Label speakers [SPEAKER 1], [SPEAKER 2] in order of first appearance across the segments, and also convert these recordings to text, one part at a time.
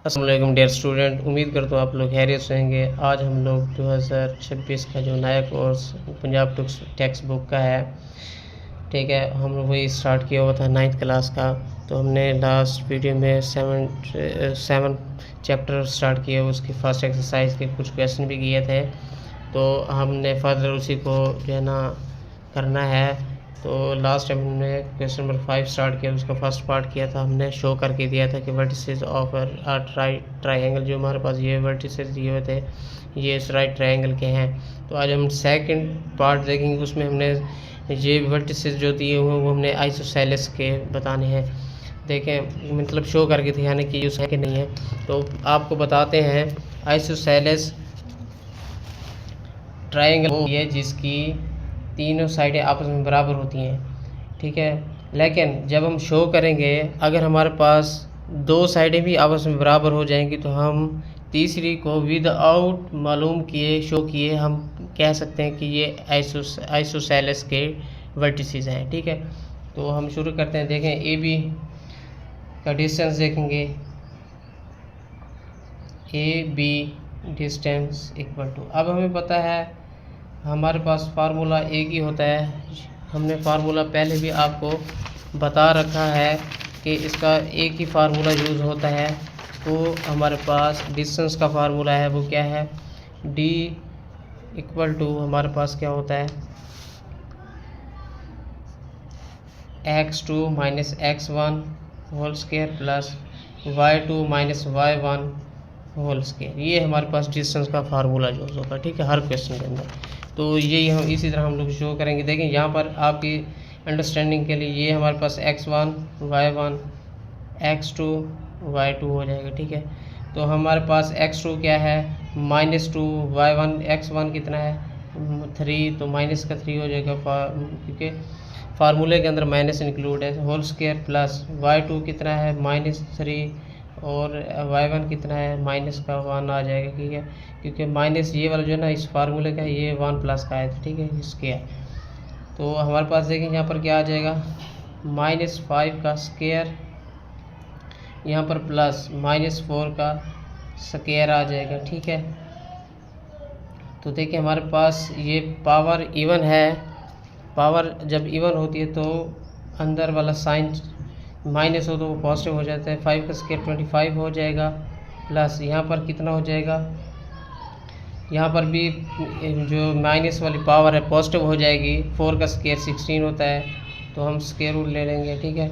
[SPEAKER 1] अस्सलाम वालेकुम dear student, उम्मीद करता हूँ आप लोग खैरियत से होंगे। आज हम लोग 2026 का जो नया कोर्स पंजाब टेक्स्ट बुक का है, ठीक है, हम लोग वही स्टार्ट किया हुआ था 9th क्लास का। तो हमने लास्ट वीडियो में सेवन चैप्टर स्टार्ट किए, उसकी फर्स्ट एक्सरसाइज के कुछ क्वेश्चन भी किए थे। तो हमने फर्दर उसी को जो है ना करना है। तो लास्ट टाइम हमने क्वेश्चन नंबर 5 स्टार्ट किया, उसका फर्स्ट पार्ट किया था, हमने शो करके दिया था कि वर्टिसेस ऑफ ट्राइंगल, जो हमारे पास ये वर्टिसेस दिए हुए थे ये इस राइट ट्राइंगल के हैं। तो आज हम सेकंड पार्ट देखेंगे, उसमें हमने ये वर्टिसेस जो दिए हुए हैं वो हमने आइसोसेलेस के बताने हैं। देखें, मतलब शो करके दिखाने की यूज़ है कि नहीं है। तो आपको बताते हैं, आइसोसेलेस ट्राइंगल वो है जिसकी तीनों साइडें आपस में बराबर होती हैं, ठीक है। लेकिन जब हम शो करेंगे, अगर हमारे पास दो साइडें भी आपस में बराबर हो जाएंगी तो हम तीसरी को विदाउट मालूम किए शो किए हम कह सकते हैं कि ये आइसोसेलेस के वर्टिसेस हैं, ठीक है। तो हम शुरू करते हैं। देखें, ए बी का डिस्टेंस देखेंगे, A B distance equal to, अब हमें पता है हमारे पास फार्मूला एक ही होता है। हमने फार्मूला पहले भी आपको बता रखा है कि इसका एक ही फार्मूला यूज़ होता है। तो हमारे पास डिस्टेंस का फार्मूला है, वो क्या है, डी इक्वल टू हमारे पास क्या होता है, x2 minus x1 whole square plus y2 minus y1 whole square. ये हमारे पास डिस्टेंस का फार्मूला यूज़ होगा, ठीक है, हर क्वेश्चन के अंदर। तो ये हम इसी तरह हम लोग शो करेंगे। देखें, यहाँ पर आपकी अंडरस्टैंडिंग के लिए ये हमारे पास x1 y1 x2 y2 हो जाएगा, ठीक है। तो हमारे पास x2 क्या है, -2 y1 x1 कितना है 3, तो माइनस का 3 हो जाएगा, क्योंकि फार्मूले के अंदर माइनस इंक्लूड है, होल स्क्वायर प्लस y2 कितना है -3 और y1 कितना है माइनस का 1 आ जाएगा, ठीक है, क्योंकि माइनस ये वाला जो है ना इस फार्मूले का ये 1 प्लस का है, ठीक है, इसके है। तो हमारे पास देखें यहाँ पर क्या आ जाएगा, -5 का स्क्वायर, यहाँ पर प्लस -4 का स्क्वायर आ जाएगा, ठीक है। तो देखिए हमारे पास ये पावर इवन है। पावर जब इवन होती है तो अंदर वाला साइन माइनस हो तो वो पॉजिटिव हो जाता है। 5 का स्क्वायर 25 हो जाएगा, प्लस यहाँ पर कितना हो जाएगा, यहाँ पर भी जो माइनस वाली पावर है पॉजिटिव हो जाएगी। 4 का स्क्वायर 16 होता है, तो हम स्क्वायर रूट ले लेंगे, ठीक है।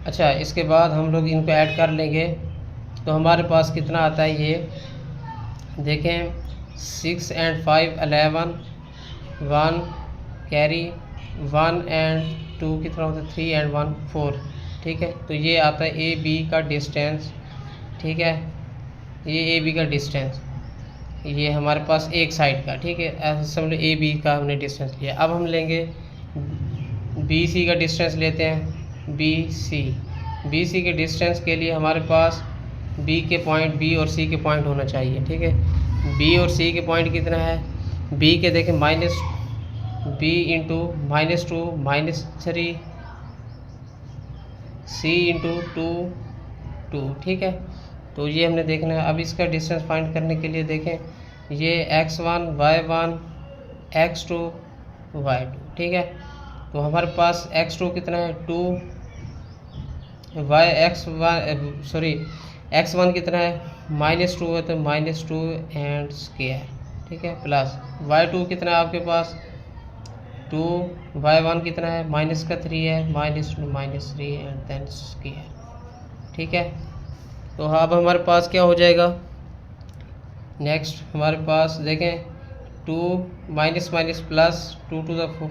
[SPEAKER 1] अच्छा, इसके बाद हम लोग इनको ऐड कर लेंगे, तो हमारे पास कितना आता है, ये देखें 6 and 5 11, 1 कैरी 1 and 2 कितना होता है 3 and 1 4, ठीक है। तो ये आता है ए बी का डिस्टेंस, ठीक है, ये ए बी का डिस्टेंस, ये हमारे पास एक साइड का, ठीक है। ऐसे समझ लो ए बी का हमने डिस्टेंस लिया। अब हम लेंगे बी सी का डिस्टेंस लेते हैं। बी सी के डिस्टेंस के लिए हमारे पास बी के पॉइंट बी और सी के पॉइंट होना चाहिए, ठीक है। बी और सी के पॉइंट कितना है, बी के देखें माइनस बी इंटू -2 -3 सी इंटू 2 ठीक है। तो ये हमने देखना है। अब इसका डिस्टेंस फाइंड करने के लिए देखें, ये x1 y1 x2 y2, ठीक है। तो हमारे पास x2 कितना है 2, x1 कितना है -2 है तो -2 एंड स्क्वायर, ठीक है, प्लस y2 कितना है आपके पास 2, y1 कितना है माइनस का 3 है -3 एंड देन स्क्वायर, ठीक है। तो अब हमारे पास क्या हो जाएगा, नेक्स्ट हमारे पास देखें 2 माइनस प्लस 2 टू द 4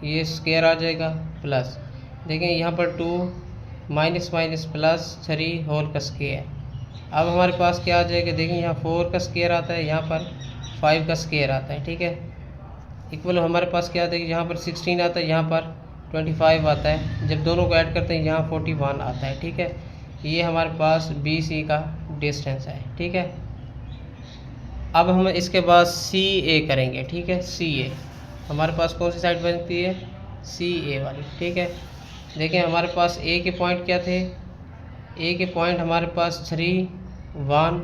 [SPEAKER 1] ये स्क्वायर आ जाएगा, प्लस देखें यहाँ पर 2 माइनस प्लस 3 होल का स्क्वायर। अब हमारे पास क्या आ जाएगा, देखें यहाँ 4 का स्क्वायर आता है, यहाँ पर 5 का स्क्वायर आता है, ठीक है। इक्वल हमारे पास क्या आता है, यहाँ पर 16 आता है, यहाँ पर 25 आता है। जब दोनों को ऐड करते हैं यहाँ 41 आता है, ठीक है। ये हमारे पास बी सी का डिस्टेंस है, ठीक है। अब हम इसके बाद सी ए करेंगे, ठीक है। सी ए हमारे पास कौन सी साइड बनती है, सी ए वाली, ठीक है। देखें हमारे पास ए के पॉइंट क्या थे, ए के पॉइंट हमारे पास 3 1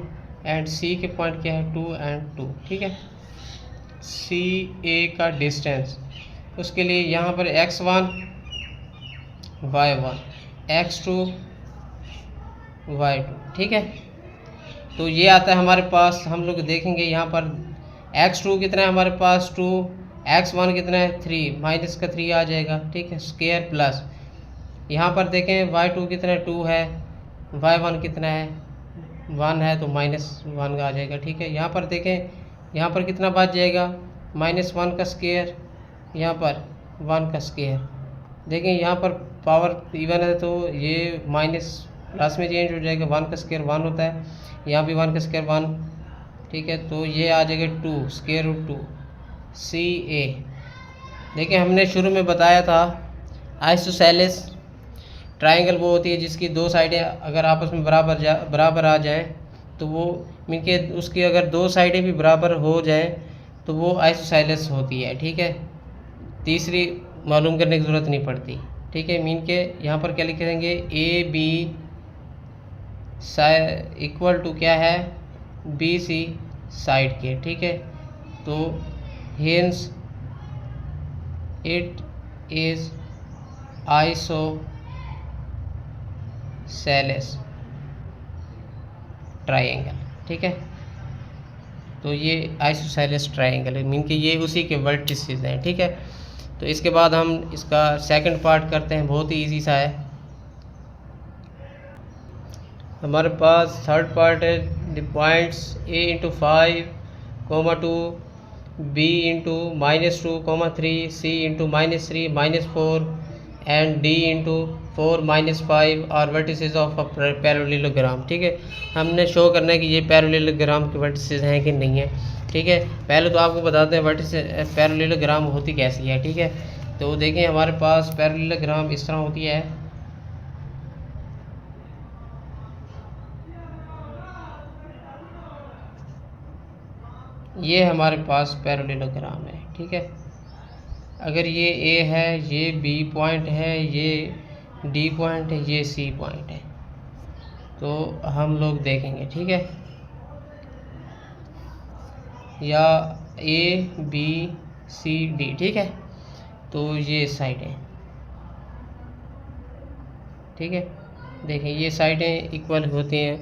[SPEAKER 1] एंड सी के पॉइंट क्या है 2 एंड 2, ठीक है। सी ए का डिस्टेंस, उसके लिए यहाँ पर x1 y1 x2 y2, ठीक है। तो ये आता है हमारे पास, हम लोग देखेंगे यहाँ पर x2 कितना है हमारे पास 2, x1 कितना है 3, माइनस का 3 आ जाएगा, ठीक है, स्क्वायर प्लस यहाँ पर देखें y2 कितना है 2 है, y1 कितना है 1 है तो -1 का आ जाएगा, ठीक है। यहाँ पर देखें यहाँ पर कितना बच जाएगा -1 का स्क्वायर, यहाँ पर 1 का स्क्वायर। देखें यहाँ पर पावर इवन है तो ये माइनस प्लस में चेंज हो जाएगा, 1 का स्क्वायर 1 होता है, यहाँ भी 1 का स्क्वायर 1, ठीक है। तो ये आ जाएगा 2 स्क्वायर रूट 2 सी ए। देखिए हमने शुरू में बताया था आइसोसेलेस ट्रायंगल वो होती है जिसकी दो साइडें अगर आपस में बराबर आ जाएं तो वो मीन के उसकी अगर दो साइडें भी बराबर हो जाएं तो वो आइसोसेलेस होती है, ठीक है। तीसरी मालूम करने की ज़रूरत नहीं पड़ती, ठीक है। मीन के यहाँ पर क्या लिखेंगे ए बी इक्वल टू क्या है बी सी साइड के, ठीक है। तो hence it is isosceles triangle, ठीक है। तो ये आइसोसेलेस ट्रायंगल है, मीन कि ये उसी के वर्टिसेस हैं, ठीक है। तो इसके बाद हम इसका सेकंड पार्ट करते हैं, बहुत ही इजी सा है। हमारे पास थर्ड पार्ट है the points a into 5, 2 b into -2, 3 c into -3, -4 and d into 4, -5 और वर्टिसेस ऑफ अ पैरेललोग्राम, ठीक है। हमने शो करना है कि ये पैरेललोग्राम के वर्टिसेस हैं कि नहीं है, ठीक है। पहले तो आपको बताते हैं वर्टिसेस पैरेललोग्राम होती कैसी है, ठीक है। तो देखें हमारे पास पैरेललोग्राम इस तरह होती है, ये हमारे पास पैरेललोग्राम है, ठीक है। अगर ये ए है, ये बी पॉइंट है, ये डी पॉइंट है, ये सी पॉइंट है, तो हम लोग देखेंगे, ठीक है। या ए बी सी डी, ठीक है। तो ये साइड है, ठीक है। देखें ये साइडें इक्वल होती हैं,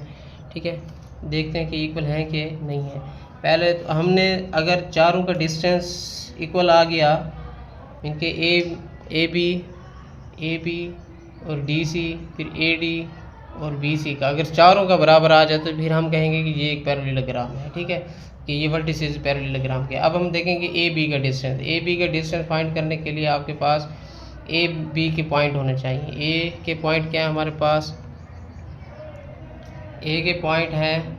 [SPEAKER 1] ठीक है। देखते हैं कि इक्वल हैं कि नहीं है। पहले तो हमने अगर चारों का डिस्टेंस इक्वल आ गया, इनके ए बी और डी सी, फिर ए डी और बी सी का अगर चारों का बराबर आ जाए तो फिर हम कहेंगे कि ये एक पैरेललोग्राम है, ठीक है, कि ये वर्टिसेस पैरेललोग्राम के। अब हम देखेंगे ए बी का डिस्टेंस। ए बी का डिस्टेंस फाइंड करने के लिए आपके पास ए बी के पॉइंट होने चाहिए। ए के पॉइंट क्या है हमारे पास, ए के पॉइंट है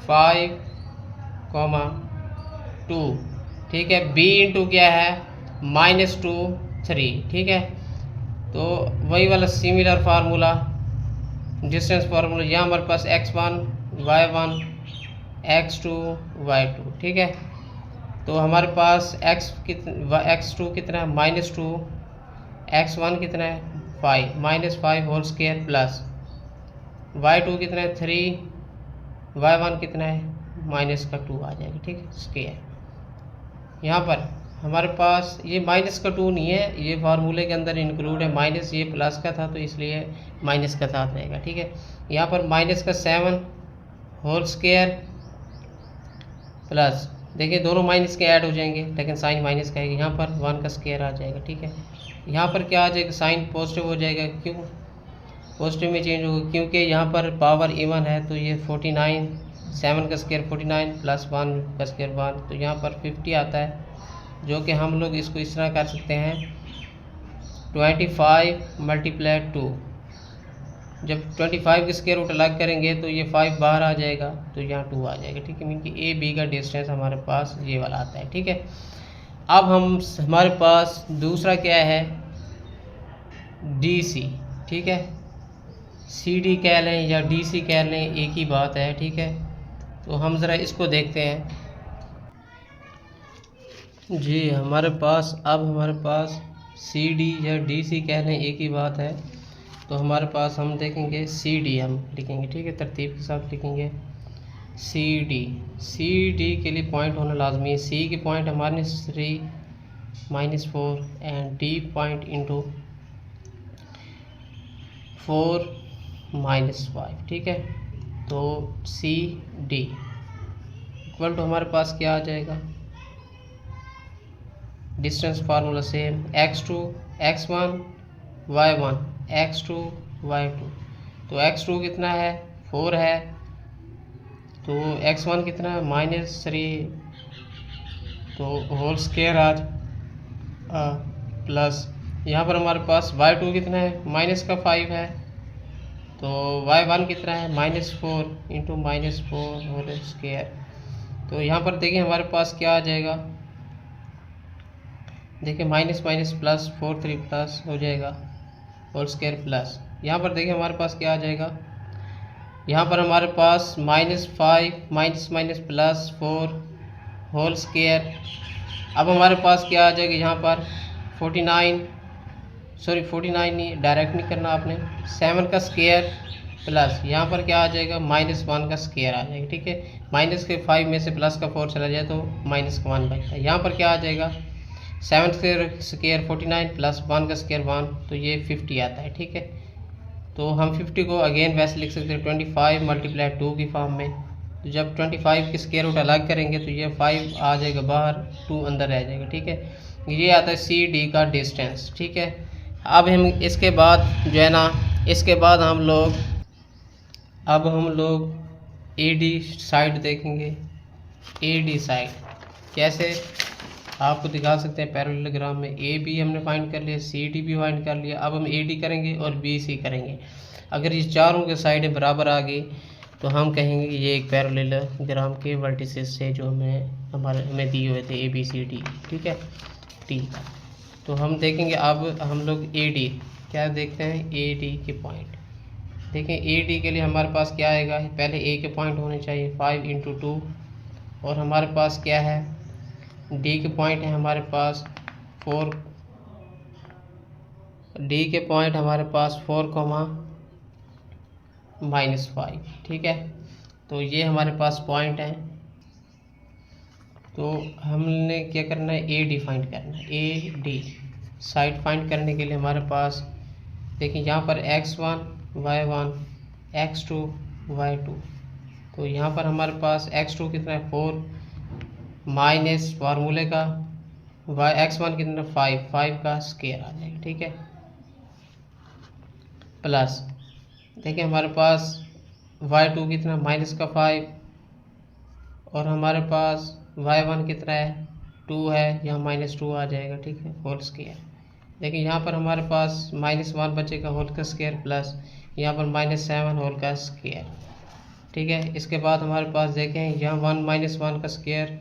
[SPEAKER 1] 5, 2, ठीक है। बी इंटू क्या है -2, 3, ठीक है। तो वही वाला सिमिलर फार्मूला डिस्टेंस फार्मूला, यहाँ हमारे पास x1 y1 x2 y2, ठीक है। तो हमारे पास x2 कितना है -2, x1 कितना है 5, -5 होल स्क्वायर प्लस y2 कितना है 3, y1 कितना है -2 आ जाएगा, ठीक है, स्क्वायर। यहाँ पर हमारे पास ये -2 नहीं है, ये फार्मूले के अंदर इंक्लूड है, माइनस ये प्लस का था तो इसलिए माइनस का साथ रहेगा, ठीक है। यहाँ पर -7 होल स्क्वायर प्लस, देखिए दोनों माइनस के ऐड हो जाएंगे लेकिन साइन माइनस का है, यहाँ पर 1 का स्क्वायर आ जाएगा, ठीक है। यहाँ पर क्या आ जाएगा साइन पॉजिटिव हो जाएगा, क्यों पॉजिटिव में चेंज होगा क्योंकि यहाँ पर पावर इवन है, तो ये 49, 7 का स्क्वायर 49 प्लस 1 का स्क्वायर 1, तो यहाँ पर 50 आता है, जो कि हम लोग इसको इस तरह कर सकते हैं 25 × 2। जब 25 के स्क्वायर रूट अलग करेंगे तो ये 5 बाहर आ जाएगा, तो यहाँ 2 आ जाएगा, ठीक है। मीन कि ए बी का डिस्टेंस हमारे पास ये वाला आता है, ठीक है। अब हमारे पास दूसरा क्या है डी सी, ठीक है। सी डी कह लें या डी सी कह लें, एक ही बात है, ठीक है। तो हम ज़रा इसको देखते हैं जी। हमारे पास सी डी या डी सी कह लें, एक ही बात है। तो हमारे पास हम देखेंगे सी डी हम लिखेंगे, ठीक है, तरतीब के साथ लिखेंगे सी डी। सी डी के लिए पॉइंट होना लाजमी है। सी की पॉइंट हमारे 3 -4 एंड डी पॉइंट इंटू 4 -5, ठीक है। तो सी डी इक्वल टू हमारे पास क्या आ जाएगा, distance formula same, x2 x1 y1 x2 y2। तो x2 कितना है, 4 है, तो x1 कितना है, -3, तो होल स्क्वायर आज प्लस यहाँ पर हमारे पास y2 कितना है, -5 है, तो y1 कितना है, -4 इंटू -4 होल स्क्वायर। तो यहाँ पर देखिए हमारे पास क्या आ जाएगा, देखिए माइनस माइनस प्लस 4 3 प्लस हो जाएगा होल स्क्वायर प्लस। यहाँ पर देखिए हमारे पास क्या आ जाएगा, यहाँ पर हमारे पास -5 minus minus plus 4 whole square. अब हमारे पास क्या आ जाएगा, यहाँ पर 49 नहीं, डायरेक्ट नहीं करना आपने, 7 का स्क्वायर प्लस यहाँ पर क्या आ जाएगा, -1 का स्क्वायर आ जाएगा, ठीक है। माइनस के 5 में से प्लस का 4 चला जाए तो -1 बचता है। यहाँ पर क्या आ जाएगा, 7 का स्क्वायर 49 प्लस 1 का स्क्वायर 1, तो ये 50 आता है, ठीक है। तो हम 50 को अगेन वैसे लिख सकते हैं 25 × 2 की फॉर्म में। तो जब 25 के स्क्वायर रूट अलग करेंगे तो ये 5 आ जाएगा बाहर, 2 अंदर रह जाएगा, ठीक है। ये आता है सी डी का डिस्टेंस, ठीक है। अब हम इसके बाद जो है ना, इसके बाद हम लोग ए डी साइड देखेंगे। ए डी साइड कैसे आपको दिखा सकते हैं, पैरेललोग्राम में ए बी हमने फाइंड कर लिया, सी डी भी फाइंड कर लिया। अब हम ए डी करेंगे और बी सी करेंगे। अगर ये चारों के साइडें बराबर आ गई तो हम कहेंगे कि ये एक पैरेललोग्राम के वर्टिसेस से जो हमें दिए हुए थे ए बी सी डी, ठीक है, टी। तो हम देखेंगे अब हम लोग ए डी क्या देखते हैं, ए डी के पॉइंट देखें। ए डी के लिए हमारे पास क्या आएगा, पहले ए के पॉइंट होने चाहिए 5 × 2, और हमारे पास क्या है, डी के पॉइंट है हमारे पास 4, डी के पॉइंट हमारे पास 4, -5, ठीक है। तो ये हमारे पास पॉइंट है। तो हमने क्या करना है, ए डी फाइंड करना है। ए डी साइड फाइंड करने के लिए हमारे पास देखिए यहाँ पर x1 y1 x2 y2। तो यहाँ पर हमारे पास x2 कितना है, 4 माइनस फार्मूले का x1 कितना 5 का स्क्वायर आ जाएगा, ठीक है, प्लस देखिए हमारे पास y2 कितना -5, और हमारे पास y1 कितना है 2 है, यहाँ -2 आ जाएगा, ठीक है, होल स्क्वायर। देखिए यहाँ पर हमारे पास -1 बचेगा होल का स्क्वायर, प्लस यहाँ पर -7 होल का स्क्वायर, ठीक है। इसके बाद हमारे पास देखें यहाँ 1 -1 का स्क्वायर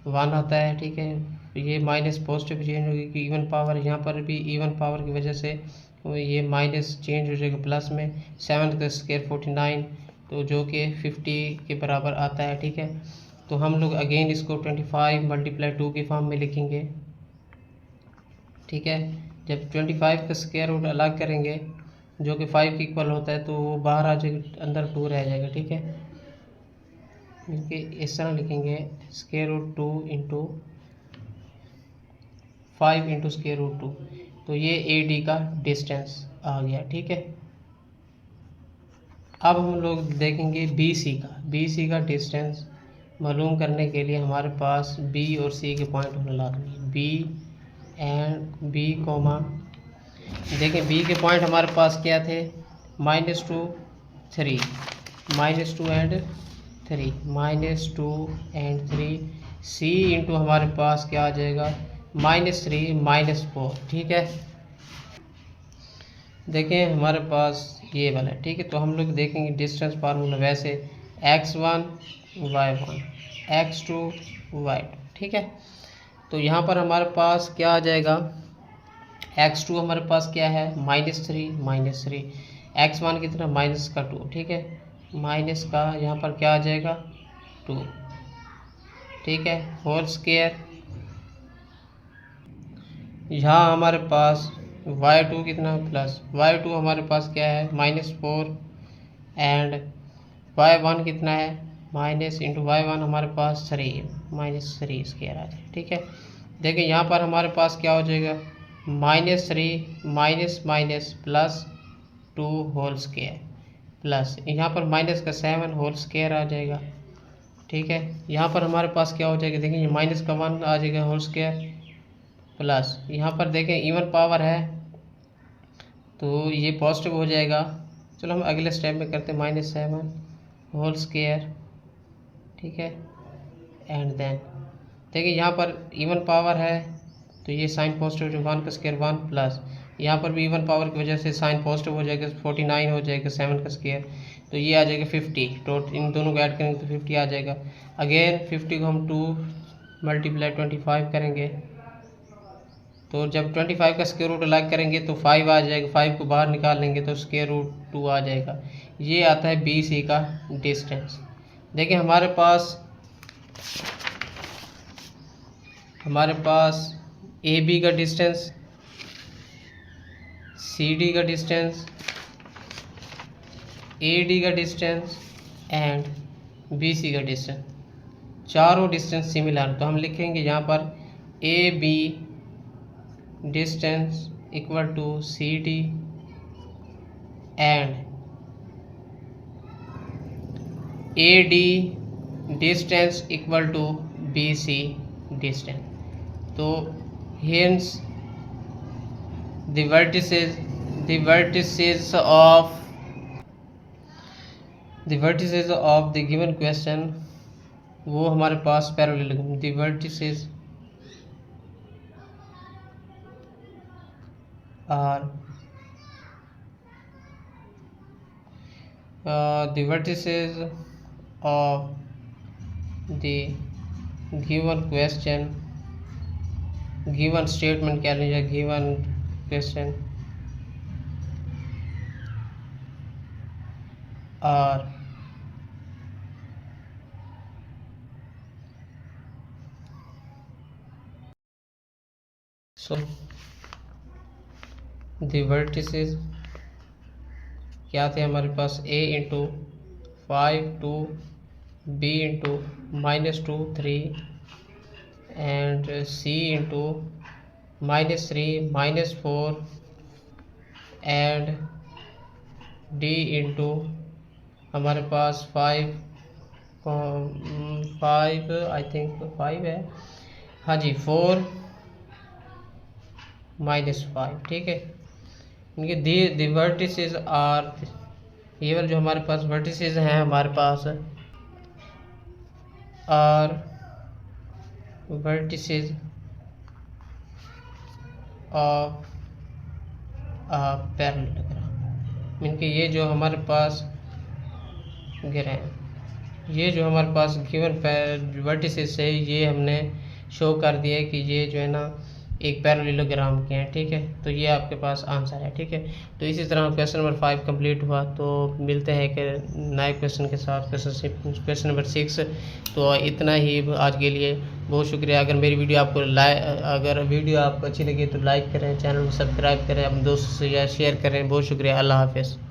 [SPEAKER 1] 1 आता है, ठीक है। ये माइनस पॉजिटिव चेंज होगी कि इवन पावर, यहाँ पर भी इवन पावर की वजह से ये माइनस चेंज हो जाएगा प्लस में। 7 का स्क्वायर 49, तो जो कि 50 के बराबर आता है, ठीक है। तो हम लोग अगेन इसको 25 × 2 की फॉर्म में लिखेंगे, ठीक है। जब 25 का स्क्वायर रूट अलग करेंगे जो कि 5 के इक्वल होता है, तो वो बाहर आ जाएगा, अंदर 2 रह जाएगा, ठीक है। क्योंकि इस तरह लिखेंगे √2 × 5 × √2। तो ये ए डी का डिस्टेंस आ गया, ठीक है। अब हम लोग देखेंगे बी सी का डिस्टेंस मालूम करने के लिए हमारे पास बी और सी के पॉइंट होना लाजमी है। बी कोमा देखिए बी के पॉइंट हमारे पास क्या थे, -2 3 -2 एंड 3 सी इंटू हमारे पास क्या आ जाएगा, -3 -4, ठीक है। देखें हमारे पास ये वाला है, ठीक है। तो हम लोग देखेंगे डिस्टेंस फार्मूला वैसे x1 y1 x2 y2, ठीक है। तो यहाँ पर हमारे पास क्या आ जाएगा, x2 हमारे पास क्या है -3 x1 कितना -2, ठीक है, माइनस का यहाँ पर क्या आ जाएगा 2, ठीक है, होल स्क्वायर। यहाँ हमारे पास y2 कितना प्लस y2 हमारे पास क्या है -4 एंड y1 कितना है माइनस इंटू y1 हमारे पास 3 -3 स्क्वायर आ जाए। ठीक है, देखिए यहाँ पर हमारे पास क्या हो जाएगा -3 minus minus plus 2 whole square plus यहाँ पर माइनस का 7 होल स्क्वायर आ जाएगा। ठीक है, यहाँ पर हमारे पास क्या हो जाएगा देखिए माइनस का 1 आ जाएगा होल स्क्वायर प्लस यहाँ पर देखें इवन पावर है तो ये पॉजिटिव हो जाएगा। चलो हम अगले स्टेप में करते हैं -7 होल स्क्वायर। ठीक है, एंड देन देखिए यहाँ पर इवन पावर है तो ये साइन पॉजिटिव जो 1 का स्क्वायर 1 प्लस यहाँ पर भी इवन पावर की वजह से साइन पॉजिटिव हो जाएगा 49 हो जाएगा 7 का स्क्वायर तो ये आ जाएगा 50। टोटल इन दोनों को ऐड करेंगे तो 50 आ जाएगा। अगेन 50 को हम 2 मल्टीप्लाई 25 करेंगे तो जब 25 का स्क्वायर रूट अलग करेंगे तो 5 आ जाएगा। 5 को बाहर निकाल लेंगे तो स्क्वायर रूट 2 आ जाएगा। ये आता है BC का डिस्टेंस। देखिए हमारे पास AB का डिस्टेंस, CD का डिस्टेंस, AD का डिस्टेंस एंड BC का डिस्टेंस, चारों डिस्टेंस सिमिलर। तो हम लिखेंगे यहाँ पर AB distance equal to CD and AD distance equal to BC distance. तो hence the vertices of the given question वो हमारे पास parallel the vertices are the vertices of the given question, given statement कह लीजिए, given question are so the vertices क्या थे हमारे पास A into 5 2 B into -2 3 and C into -3 -4 and D into हमारे पास 5 I think 5 है, हाँ जी 4 -5। ठीक है, इनके दी वर्टिसेस आर ये वाले जो हमारे पास वर्टिसेस हैं हमारे पास आर वर्टिसेस ऑफ पैरेललोग्राम। इनके ये जो हमारे पास ये जो हमारे पास गिवन वर्टिसेस है ये हमने शो कर दिया है कि ये जो है ना एक पैरेललोग्राम के हैं। ठीक है, तो ये आपके पास आंसर है। ठीक है, तो इसी तरह क्वेश्चन नंबर 5 कंप्लीट हुआ। तो मिलते हैं एक नए क्वेश्चन के साथ, क्वेश्चन नंबर 6। तो इतना ही आज के लिए, बहुत शुक्रिया। अगर मेरी वीडियो आपको अगर वीडियो आपको अच्छी लगी तो लाइक करें, चैनल को सब्सक्राइब करें, अपने दोस्तों से शेयर करें। बहुत शुक्रिया, अल्लाह हाफिज़।